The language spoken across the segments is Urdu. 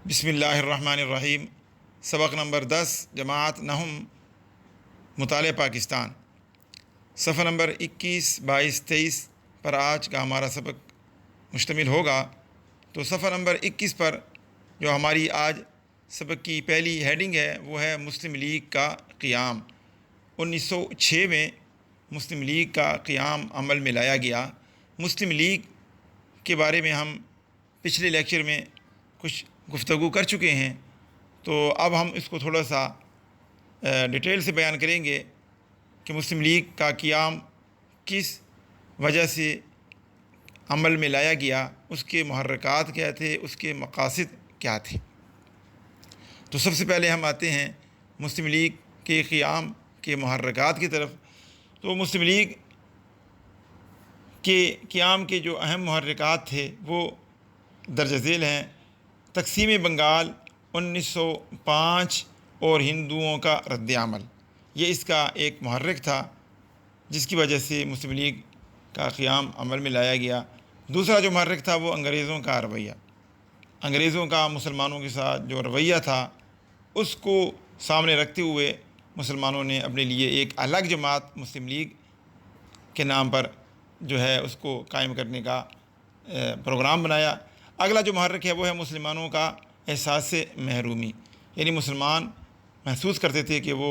بسم اللہ الرحمن الرحیم۔ سبق نمبر 10 جماعت نہم مطالعہ پاکستان، صفحہ نمبر 21، 22، 23 پر آج کا ہمارا سبق مشتمل ہوگا۔ تو صفحہ نمبر 21 پر جو ہماری آج سبق کی پہلی ہیڈنگ ہے وہ ہے مسلم لیگ کا قیام۔ 1906 میں مسلم لیگ کا قیام عمل میں لایا گیا۔ مسلم لیگ کے بارے میں ہم پچھلے لیکچر میں کچھ گفتگو کر چکے ہیں، تو اب ہم اس کو تھوڑا سا ڈیٹیل سے بیان کریں گے کہ مسلم لیگ کا قیام کس وجہ سے عمل میں لایا گیا، اس کے محرکات کیا تھے، اس کے مقاصد کیا تھے۔ تو سب سے پہلے ہم آتے ہیں مسلم لیگ کے قیام کے محرکات کی طرف۔ تو مسلم لیگ کے قیام کے جو اہم محرکات تھے وہ درج ذیل ہیں: تقسیم بنگال 1905 اور ہندوؤں کا رد عمل، یہ اس کا ایک محرک تھا جس کی وجہ سے مسلم لیگ کا قیام عمل میں لایا گیا۔ دوسرا جو محرک تھا وہ انگریزوں کا رویہ، انگریزوں کا مسلمانوں کے ساتھ جو رویہ تھا اس کو سامنے رکھتے ہوئے مسلمانوں نے اپنے لیے ایک الگ جماعت مسلم لیگ کے نام پر جو ہے اس کو قائم کرنے کا پروگرام بنایا۔ اگلا جو محرک ہے وہ ہے مسلمانوں کا احساس محرومی، یعنی مسلمان محسوس کرتے تھے کہ وہ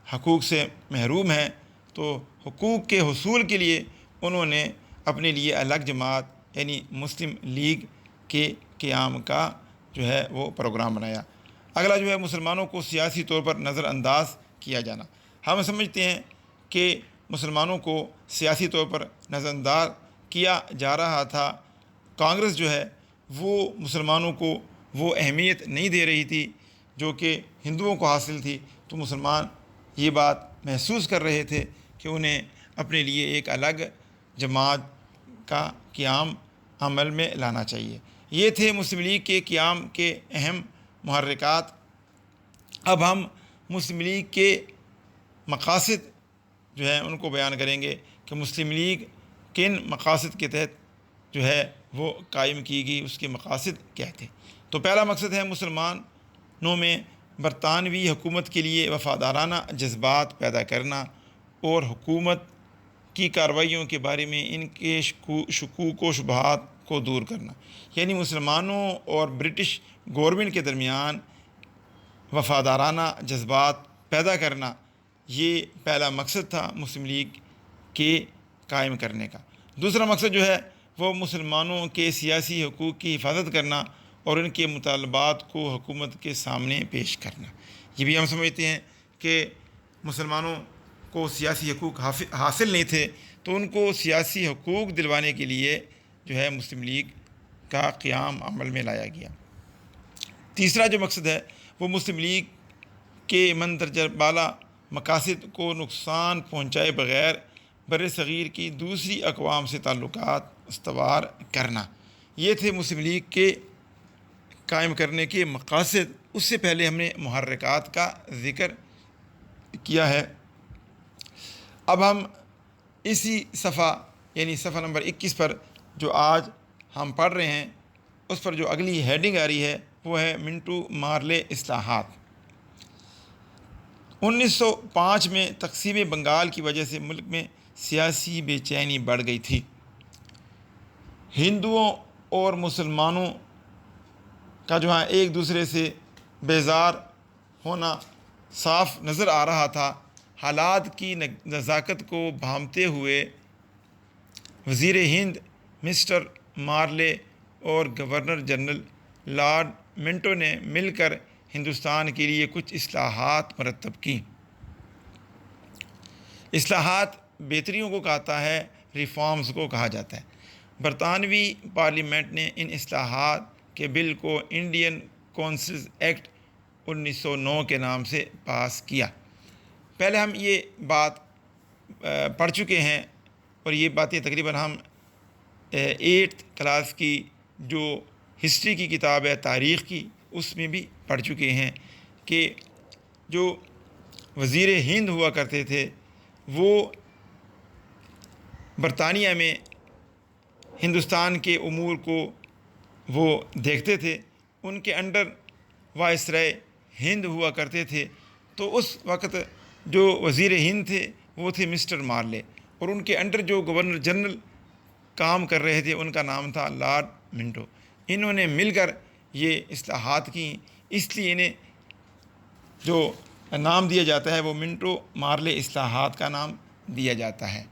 حقوق سے محروم ہیں، تو حقوق کے حصول کے لیے انہوں نے اپنے لیے الگ جماعت یعنی مسلم لیگ کے قیام کا جو ہے وہ پروگرام بنایا۔ اگلا جو ہے مسلمانوں کو سیاسی طور پر نظر انداز کیا جانا۔ ہم سمجھتے ہیں کہ مسلمانوں کو سیاسی طور پر نظر انداز کیا جا رہا تھا۔ کانگریس جو ہے وہ مسلمانوں کو وہ اہمیت نہیں دے رہی تھی جو کہ ہندوؤں کو حاصل تھی، تو مسلمان یہ بات محسوس کر رہے تھے کہ انہیں اپنے لیے ایک الگ جماعت کا قیام عمل میں لانا چاہیے۔ یہ تھے مسلم لیگ کے قیام کے اہم محرکات۔ اب ہم مسلم لیگ کے مقاصد جو ہیں ان کو بیان کریں گے کہ مسلم لیگ کن مقاصد کے تحت جو ہے وہ قائم کی گئی، اس کے مقاصد کیا تھے۔ تو پہلا مقصد ہے مسلمانوں میں برطانوی حکومت کے لیے وفادارانہ جذبات پیدا کرنا اور حکومت کی کارروائیوں کے بارے میں ان کے شکوک و شبہات کو دور کرنا، یعنی مسلمانوں اور برٹش گورنمنٹ کے درمیان وفادارانہ جذبات پیدا کرنا، یہ پہلا مقصد تھا مسلم لیگ کے قائم کرنے کا۔ دوسرا مقصد جو ہے وہ مسلمانوں کے سیاسی حقوق کی حفاظت کرنا اور ان کے مطالبات کو حکومت کے سامنے پیش کرنا۔ یہ بھی ہم سمجھتے ہیں کہ مسلمانوں کو سیاسی حقوق حاصل نہیں تھے، تو ان کو سیاسی حقوق دلوانے کے لیے جو ہے مسلم لیگ کا قیام عمل میں لایا گیا۔ تیسرا جو مقصد ہے وہ مسلم لیگ کے مندرجہ بالا مقاصد کو نقصان پہنچائے بغیر بر صغیر کی دوسری اقوام سے تعلقات استوار کرنا، یہ تھے مسلم لیگ کے قائم کرنے کے مقاصد۔ اس سے پہلے ہم نے محرکات کا ذکر کیا ہے۔ اب ہم اسی صفحہ یعنی صفحہ نمبر 21 پر جو آج ہم پڑھ رہے ہیں اس پر جو اگلی ہیڈنگ آ رہی ہے وہ ہے منٹو مارلے اصلاحات۔ 1905 میں تقسیم بنگال کی وجہ سے ملک میں سیاسی بے چینی بڑھ گئی تھی۔ ہندوؤں اور مسلمانوں کا جو ہے ایک دوسرے سے بیزار ہونا صاف نظر آ رہا تھا۔ حالات کی نزاکت کو بھانپتے ہوئے وزیر ہند مسٹر مارلے اور گورنر جنرل لارڈ منٹو نے مل کر ہندوستان کے لیے کچھ اصلاحات مرتب کیں۔ اصلاحات بہتریوں کو کہتا ہے، ریفارمز کو کہا جاتا ہے۔ برطانوی پارلیمنٹ نے ان اصلاحات کے بل کو انڈین کونسلز ایکٹ 1909 کے نام سے پاس کیا۔ پہلے ہم یہ بات پڑھ چکے ہیں اور یہ باتیں تقریباً ہم 8th کلاس کی جو ہسٹری کی کتاب ہے تاریخ کی اس میں بھی پڑھ چکے ہیں کہ جو وزیر ہند ہوا کرتے تھے وہ برطانیہ میں ہندوستان کے امور کو وہ دیکھتے تھے ان کے انڈر وائسرائے ہند ہوا کرتے تھے، تو اس وقت جو وزیر ہند تھے وہ تھے مسٹر مارلے، اور ان کے انڈر جو گورنر جنرل کام کر رہے تھے ان کا نام تھا لارڈ منٹو۔ انہوں نے مل کر یہ اصلاحات کی، اس لیے انہیں جو نام دیا جاتا ہے وہ منٹو مارلے اصلاحات کا نام دیا جاتا ہے۔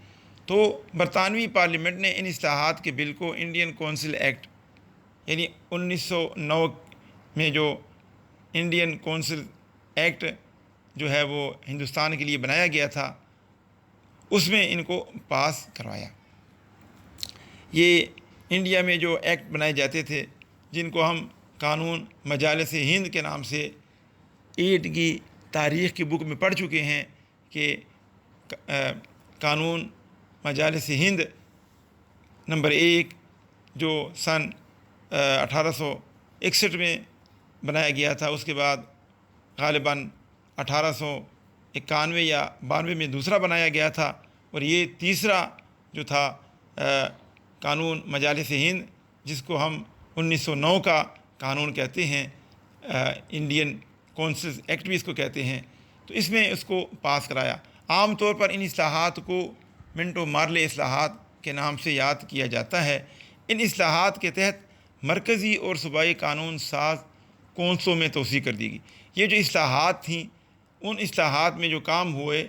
تو برطانوی پارلیمنٹ نے ان اصلاحات کے بل کو انڈین کونسل ایکٹ، یعنی 1909 میں جو انڈین کونسل ایکٹ جو ہے وہ ہندوستان کے لیے بنایا گیا تھا، اس میں ان کو پاس کروایا۔ یہ انڈیا میں جو ایکٹ بنائے جاتے تھے جن کو ہم قانون مجالس ہند کے نام سے 8 کی تاریخ کی بک میں پڑھ چکے ہیں کہ قانون مجالس ہند نمبر 1 جو سن 1861 میں بنایا گیا تھا، اس کے بعد غالباً 1891 یا 92 میں دوسرا بنایا گیا تھا، اور یہ تیسرا جو تھا قانون مجالس ہند، جس کو ہم 1909 کا قانون کہتے ہیں، انڈین کونسل ایکٹ بھی اس کو کہتے ہیں، تو اس میں اس کو پاس کرایا۔ عام طور پر ان اصلاحات کو منٹو مارلے اصلاحات کے نام سے یاد کیا جاتا ہے۔ ان اصلاحات کے تحت مرکزی اور صوبائی قانون ساز کونسلوں میں توسیع کر دی گئی۔ یہ جو اصلاحات تھیں، ان اصلاحات میں جو کام ہوئے،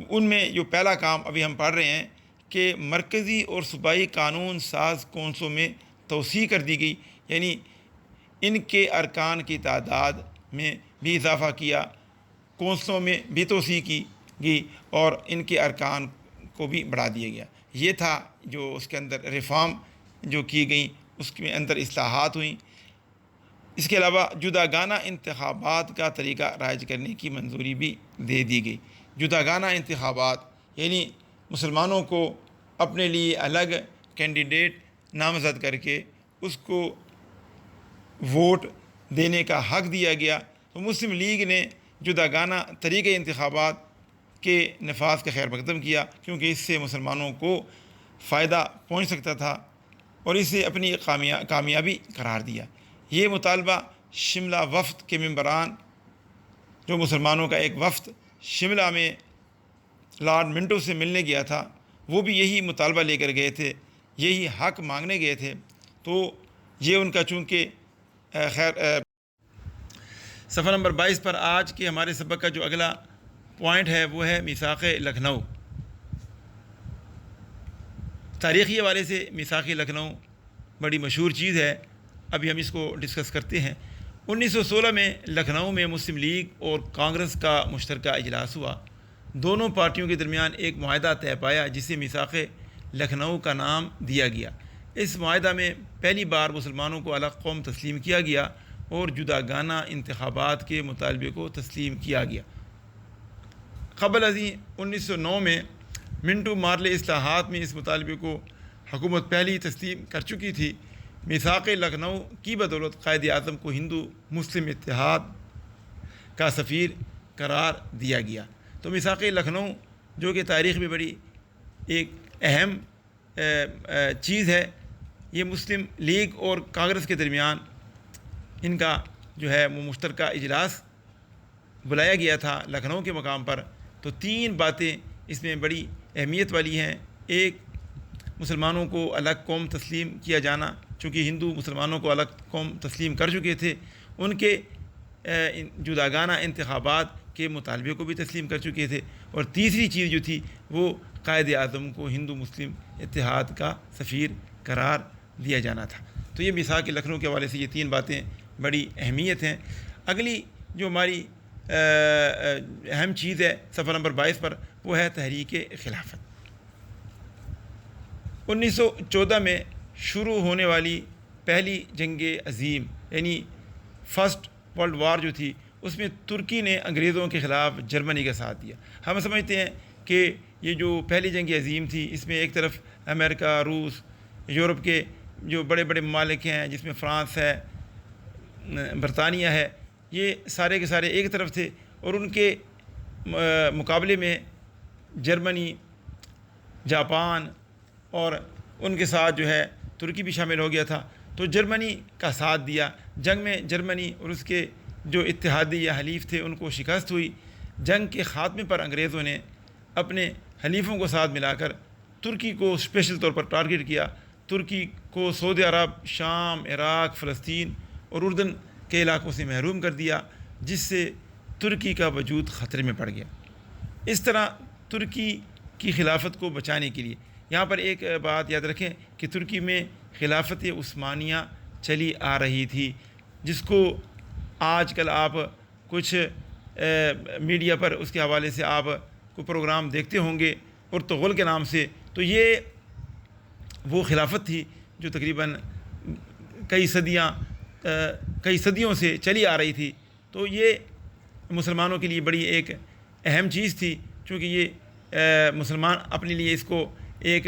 ان میں جو پہلا کام ابھی ہم پڑھ رہے ہیں کہ مرکزی اور صوبائی قانون ساز کونسلوں میں توسیع کر دی گئی، یعنی ان کے ارکان کی تعداد میں بھی اضافہ کیا، کونسلوں میں بھی توسیع کی گئی، اور ان کے ارکان کو بھی بڑھا دیا گیا۔ یہ تھا جو اس کے اندر ریفارم جو کی گئیں، اس کے اندر اصلاحات ہوئیں۔ اس کے علاوہ جداگانہ انتخابات کا طریقہ رائج کرنے کی منظوری بھی دے دی گئی۔ جداگانہ انتخابات یعنی مسلمانوں کو اپنے لیے الگ کینڈیڈیٹ نامزد کر کے اس کو ووٹ دینے کا حق دیا گیا۔ تو مسلم لیگ نے جداگانہ طریقۂ انتخابات کے نفاذ کا خیر مقدم کیا، کیونکہ اس سے مسلمانوں کو فائدہ پہنچ سکتا تھا، اور اسے اپنی کامیابی قرار دیا۔ یہ مطالبہ شملہ وفد کے ممبران، جو مسلمانوں کا ایک وفد شملہ میں لارڈ منٹو سے ملنے گیا تھا، وہ بھی یہی مطالبہ لے کر گئے تھے، یہی حق مانگنے گئے تھے۔ تو یہ ان کا چونکہ صفحہ نمبر 22 پر آج کے ہمارے سبق کا جو اگلا پوائنٹ ہے وہ ہے میثاق لکھنؤ۔ تاریخی حوالے سے میثاق لکھنؤ بڑی مشہور چیز ہے، ابھی ہم اس کو ڈسکس کرتے ہیں۔ 1916 میں لکھنؤ میں مسلم لیگ اور کانگریس کا مشترکہ اجلاس ہوا۔ دونوں پارٹیوں کے درمیان ایک معاہدہ طے پایا جسے میثاق لکھنؤ کا نام دیا گیا۔ اس معاہدہ میں پہلی بار مسلمانوں کو الگ قوم تسلیم کیا گیا اور جداگانہ انتخابات کے مطالبے کو تسلیم کیا گیا۔ قبل ازیں 1909 میں منٹو مارلے اصلاحات میں اس مطالبے کو حکومت پہلی تسلیم کر چکی تھی۔ میثاق لکھنؤ کی بدولت قائد اعظم کو ہندو مسلم اتحاد کا سفیر قرار دیا گیا۔ تو میثاق لکھنؤ جو کہ تاریخ میں بڑی ایک اہم چیز ہے، یہ مسلم لیگ اور کانگریس کے درمیان ان کا جو ہے وہ مشترکہ اجلاس بلایا گیا تھا لکھنؤ کے مقام پر۔ تو 3 باتیں اس میں بڑی اہمیت والی ہیں۔ ایک، مسلمانوں کو الگ قوم تسلیم کیا جانا، چونکہ ہندو مسلمانوں کو الگ قوم تسلیم کر چکے تھے، ان کے جداگانہ انتخابات کے مطالبے کو بھی تسلیم کر چکے تھے، اور تیسری چیز جو تھی وہ قائد اعظم کو ہندو مسلم اتحاد کا سفیر قرار دیا جانا تھا۔ تو یہ میثاق لکھنؤ کے حوالے سے یہ 3 باتیں بڑی اہمیت ہیں۔ اگلی جو ہماری اہم چیز ہے صفحہ نمبر 22 پر، وہ ہے تحریک خلافت۔ 1914 میں شروع ہونے والی پہلی جنگ عظیم یعنی فرسٹ ورلڈ وار جو تھی، اس میں ترکی نے انگریزوں کے خلاف جرمنی کا ساتھ دیا۔ ہم سمجھتے ہیں کہ یہ جو پہلی جنگ عظیم تھی، اس میں ایک طرف امریکہ، روس، یورپ کے جو بڑے بڑے ممالک ہیں، جس میں فرانس ہے، برطانیہ ہے، یہ سارے کے سارے ایک طرف تھے، اور ان کے مقابلے میں جرمنی، جاپان اور ان کے ساتھ جو ہے ترکی بھی شامل ہو گیا تھا۔ تو جرمنی کا ساتھ دیا۔ جنگ میں جرمنی اور اس کے جو اتحادی یا حلیف تھے ان کو شکست ہوئی۔ جنگ کے خاتمے پر انگریزوں نے اپنے حلیفوں کو ساتھ ملا کر ترکی کو اسپیشل طور پر ٹارگٹ کیا۔ ترکی کو سعودی عرب، شام، عراق، فلسطین اور اردن کے علاقوں سے محروم کر دیا، جس سے ترکی کا وجود خطرے میں پڑ گیا۔ اس طرح ترکی کی خلافت کو بچانے کے لیے یہاں پر ایک بات یاد رکھیں کہ ترکی میں خلافت عثمانیہ چلی آ رہی تھی، جس کو آج کل آپ کچھ میڈیا پر اس کے حوالے سے آپ کو پروگرام دیکھتے ہوں گے ارطغرل کے نام سے۔ تو یہ وہ خلافت تھی جو تقریباً کئی صدیوں سے چلی آ رہی تھی۔ تو یہ مسلمانوں کے لیے بڑی ایک اہم چیز تھی، چونکہ یہ مسلمان اپنے لیے اس کو ایک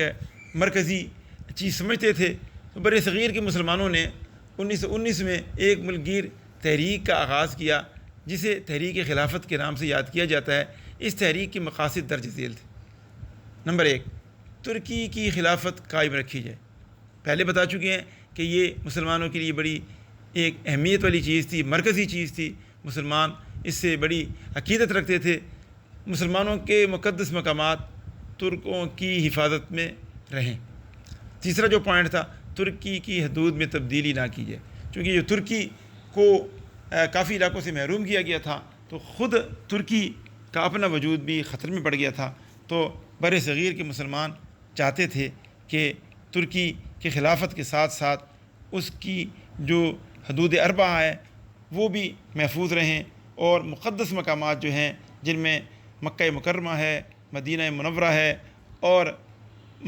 مرکزی چیز سمجھتے تھے۔ تو بر صغیر کے مسلمانوں نے 1919 میں ایک ملک گیر تحریک کا آغاز کیا، جسے تحریک خلافت کے نام سے یاد کیا جاتا ہے۔ اس تحریک کے مقاصد درج ذیل تھے۔ نمبر 1، ترکی کی خلافت قائم رکھی جائے۔ پہلے بتا چکے ہیں کہ یہ مسلمانوں کے لیے بڑی ایک اہمیت والی چیز تھی، مرکزی چیز تھی۔ مسلمان اس سے بڑی عقیدت رکھتے تھے۔ مسلمانوں کے مقدس مقامات ترکوں کی حفاظت میں رہیں۔ تیسرا جو پوائنٹ تھا، ترکی کی حدود میں تبدیلی نہ کی جائے، چونکہ جو ترکی کو کافی علاقوں سے محروم کیا گیا تھا، تو خود ترکی کا اپنا وجود بھی خطر میں پڑ گیا تھا۔ تو بر صغیر کے مسلمان چاہتے تھے کہ ترکی کی خلافت کے ساتھ ساتھ اس کی جو حدود اربعہ ہے وہ بھی محفوظ رہیں، اور مقدس مقامات جو ہیں جن میں مکہ مکرمہ ہے، مدینہ منورہ ہے اور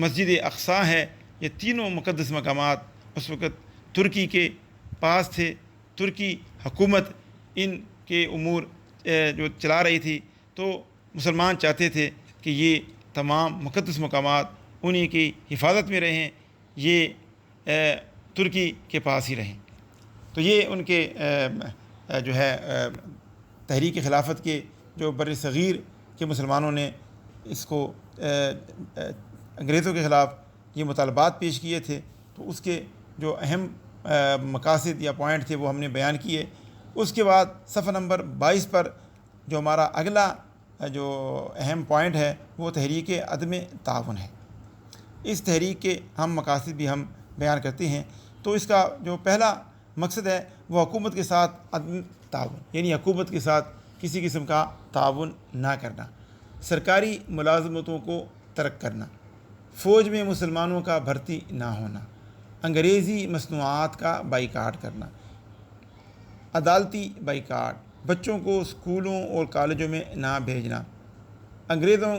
مسجد اقصیٰ ہے، یہ تینوں مقدس مقامات اس وقت ترکی کے پاس تھے۔ ترکی حکومت ان کے امور جو چلا رہی تھی، تو مسلمان چاہتے تھے کہ یہ تمام مقدس مقامات انہی کی حفاظت میں رہیں، یہ ترکی کے پاس ہی رہیں۔ تو یہ ان کے جو ہے تحریک خلافت کے جو بر صغیر کے مسلمانوں نے اس کو انگریزوں کے خلاف یہ مطالبات پیش کیے تھے، تو اس کے جو اہم مقاصد یا پوائنٹ تھے وہ ہم نے بیان کیے۔ اس کے بعد صفحہ نمبر 22 پر جو ہمارا اگلا جو اہم پوائنٹ ہے وہ تحریک عدم تعاون ہے۔ اس تحریک کے ہم مقاصد بھی ہم بیان کرتے ہیں۔ تو اس کا جو پہلا مقصد ہے وہ حکومت کے ساتھ عدم تعاون، یعنی حکومت کے ساتھ کسی قسم کا تعاون نہ کرنا، سرکاری ملازمتوں کو ترک کرنا، فوج میں مسلمانوں کا بھرتی نہ ہونا، انگریزی مصنوعات کا بائیکاٹ کرنا، عدالتی بائیکاٹ، بچوں کو اسکولوں اور کالجوں میں نہ بھیجنا، انگریزوں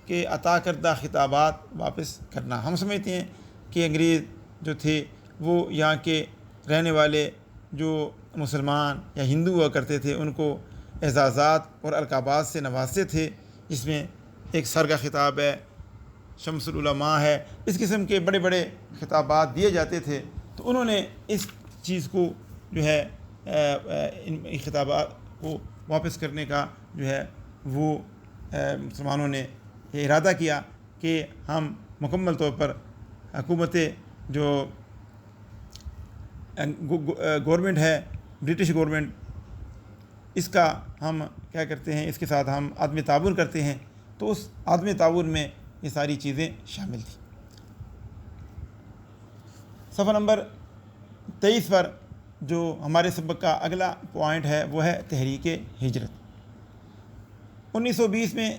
کے عطا کردہ خطابات واپس کرنا۔ ہم سمجھتے ہیں کہ انگریز جو تھے وہ یہاں کے رہنے والے جو مسلمان یا ہندو ہوا کرتے تھے ان کو اعزازات اور القابات سے نوازتے تھے، جس میں ایک سر کا خطاب ہے، شمس العلماء ہے، اس قسم کے بڑے بڑے خطابات دیے جاتے تھے۔ تو انہوں نے اس چیز کو جو ہے ان خطابات کو واپس کرنے کا جو ہے وہ مسلمانوں نے یہ ارادہ کیا کہ ہم مکمل طور پر حکومت جو گورنمنٹ ہے، برٹش گورنمنٹ، اس کا ہم کیا کرتے ہیں، اس کے ساتھ ہم عدم تعاون کرتے ہیں۔ تو اس عدم تعاون میں یہ ساری چیزیں شامل تھیں۔ صفحہ نمبر 23 پر جو ہمارے سبق کا اگلا پوائنٹ ہے وہ ہے تحریک ہجرت۔ 1920 میں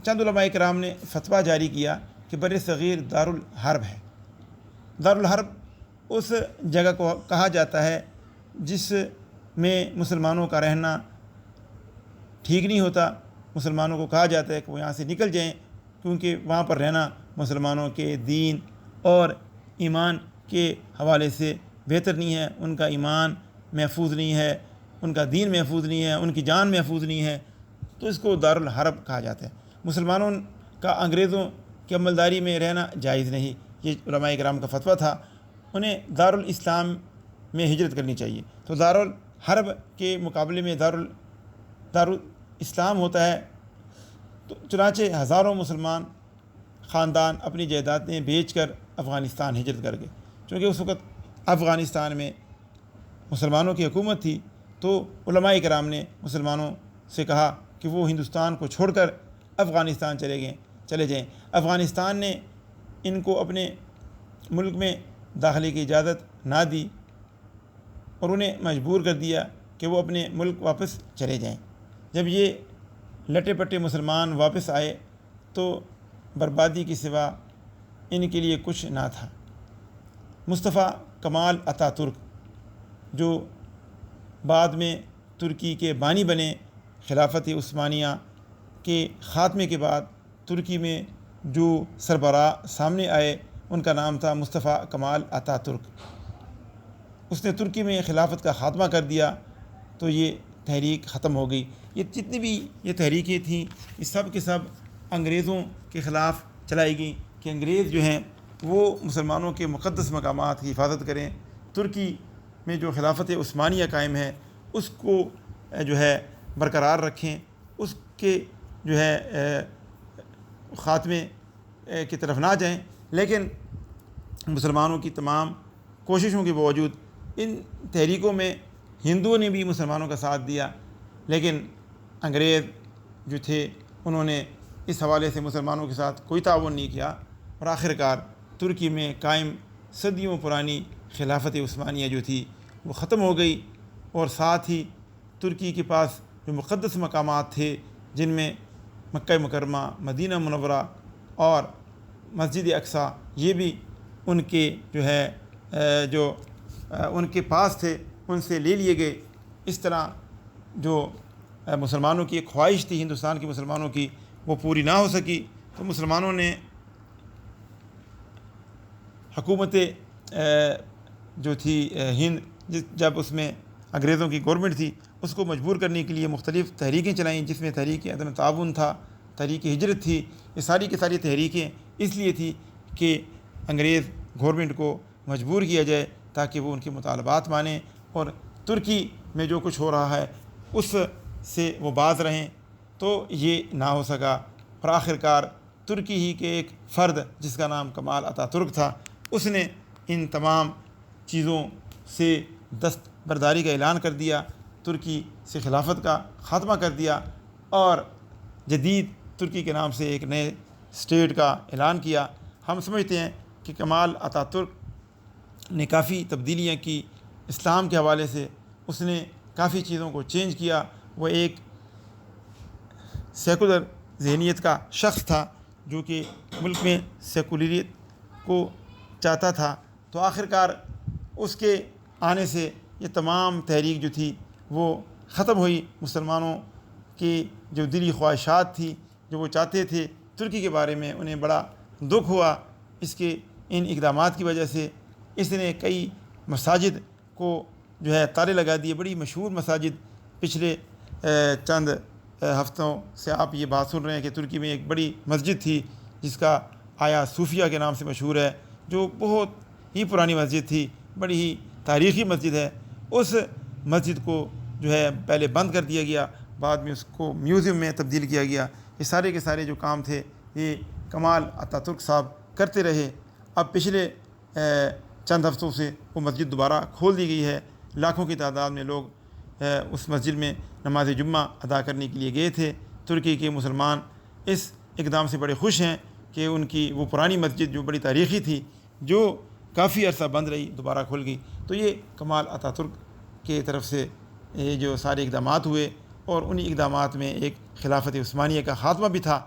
چند علماء کرام نے فتویٰ جاری کیا کہ بر صغیر دارالحرب ہے۔ دارالحرب اس جگہ کو کہا جاتا ہے جس میں مسلمانوں کا رہنا ٹھیک نہیں ہوتا۔ مسلمانوں کو کہا جاتا ہے کہ وہ یہاں سے نکل جائیں، کیونکہ وہاں پر رہنا مسلمانوں کے دین اور ایمان کے حوالے سے بہتر نہیں ہے، ان کا ایمان محفوظ نہیں ہے، ان کا دین محفوظ نہیں ہے، ان کی جان محفوظ نہیں ہے، تو اس کو دارالحرب کہا جاتا ہے۔ مسلمانوں کا انگریزوں کی عملداری میں رہنا جائز نہیں، یہ علماء کرام کا فتویٰ تھا۔ انہیں دارالاسلام میں ہجرت کرنی چاہیے۔ تو دارالحرب کے مقابلے میں دارالاسلام ہوتا ہے۔ تو چنانچہ ہزاروں مسلمان خاندان اپنی جائیدادیں بیچ کر افغانستان ہجرت کر گئے، چونکہ اس وقت افغانستان میں مسلمانوں کی حکومت تھی تو علماء کرام نے مسلمانوں سے کہا کہ وہ ہندوستان کو چھوڑ کر افغانستان چلے جائیں۔ افغانستان نے ان کو اپنے ملک میں داخلے کی اجازت نہ دی اور انہیں مجبور کر دیا کہ وہ اپنے ملک واپس چلے جائیں۔ جب یہ لٹے پٹے مسلمان واپس آئے تو بربادی کے سوا ان کے لیے کچھ نہ تھا۔ مصطفیٰ کمال اتا ترک جو بعد میں ترکی کے بانی بنے، خلافت عثمانیہ کے خاتمے کے بعد ترکی میں جو سربراہ سامنے آئے ان کا نام تھا مصطفیٰ کمال اتا ترک۔ اس نے ترکی میں خلافت کا خاتمہ کر دیا تو یہ تحریک ختم ہو گئی۔ یہ جتنی بھی یہ تحریکیں تھیں یہ سب کے سب انگریزوں کے خلاف چلائی گئیں کہ انگریز جو ہیں وہ مسلمانوں کے مقدس مقامات کی حفاظت کریں، ترکی میں جو خلافت عثمانیہ قائم ہے اس کو جو ہے برقرار رکھیں، اس کے جو ہے خاتمے کی طرف نہ جائیں۔ لیکن مسلمانوں کی تمام کوششوں کے باوجود ان تحریکوں میں ہندوؤں نے بھی مسلمانوں کا ساتھ دیا، لیکن انگریز جو تھے انہوں نے اس حوالے سے مسلمانوں کے ساتھ کوئی تعاون نہیں کیا اور آخر کار ترکی میں قائم صدیوں پرانی خلافت عثمانیہ جو تھی وہ ختم ہو گئی، اور ساتھ ہی ترکی کے پاس جو مقدس مقامات تھے جن میں مکہ مکرمہ، مدینہ منورہ اور مسجد اقصیٰ، یہ بھی ان کے جو ہے جو ان کے پاس تھے ان سے لے لیے گئے۔ اس طرح جو مسلمانوں کی ایک خواہش تھی ہندوستان کے مسلمانوں کی وہ پوری نہ ہو سکی، تو مسلمانوں نے حکومت جو تھی ہند، جب اس میں انگریزوں کی گورنمنٹ تھی، اس کو مجبور کرنے کے لیے مختلف تحریکیں چلائیں، جس میں تحریک عدم تعاون تھا، تحریک ہجرت تھی۔ یہ ساری کی ساری تحریکیں اس لیے تھی کہ انگریز گورنمنٹ کو مجبور کیا جائے تاکہ وہ ان کے مطالبات مانیں اور ترکی میں جو کچھ ہو رہا ہے اس سے وہ باز رہیں، تو یہ نہ ہو سکا۔ اور آخر کار ترکی ہی کے ایک فرد جس کا نام کمال اتا ترک تھا، اس نے ان تمام چیزوں سے دستبرداری کا اعلان کر دیا، ترکی سے خلافت کا خاتمہ کر دیا اور جدید ترکی کے نام سے ایک نئے اسٹیٹ کا اعلان کیا۔ ہم سمجھتے ہیں کہ کمال اتا ترک نے کافی تبدیلیاں کی اسلام کے حوالے سے، اس نے کافی چیزوں کو چینج کیا۔ وہ ایک سیکولر ذہنیت کا شخص تھا جو کہ ملک میں سیکولریت کو چاہتا تھا، تو آخر کار اس کے آنے سے یہ تمام تحریک جو تھی وہ ختم ہوئی۔ مسلمانوں کی جو دلی خواہشات تھی، جو وہ چاہتے تھے ترکی کے بارے میں، انہیں بڑا دکھ ہوا اس کے ان اقدامات کی وجہ سے۔ اس نے کئی مساجد کو جو ہے تالے لگا دیے، بڑی مشہور مساجد۔ پچھلے چند ہفتوں سے آپ یہ بات سن رہے ہیں کہ ترکی میں ایک بڑی مسجد تھی جس کا آیا صوفیہ کے نام سے مشہور ہے، جو بہت ہی پرانی مسجد تھی، بڑی ہی تاریخی مسجد ہے۔ اس مسجد کو جو ہے پہلے بند کر دیا گیا، بعد میں اس کو میوزیم میں تبدیل کیا گیا۔ یہ سارے کے سارے جو کام تھے یہ کمال اتا ترک صاحب کرتے رہے۔ اب پچھلے چند ہفتوں سے وہ مسجد دوبارہ کھول دی گئی ہے۔ لاکھوں کی تعداد میں لوگ اس مسجد میں نماز جمعہ ادا کرنے کے لیے گئے تھے۔ ترکی کے مسلمان اس اقدام سے بڑے خوش ہیں کہ ان کی وہ پرانی مسجد جو بڑی تاریخی تھی، جو کافی عرصہ بند رہی، دوبارہ کھل گئی۔ تو یہ کمال اتا ترک کی طرف سے یہ جو سارے اقدامات ہوئے، اور انہی اقدامات میں ایک خلافت عثمانیہ کا خاتمہ بھی تھا۔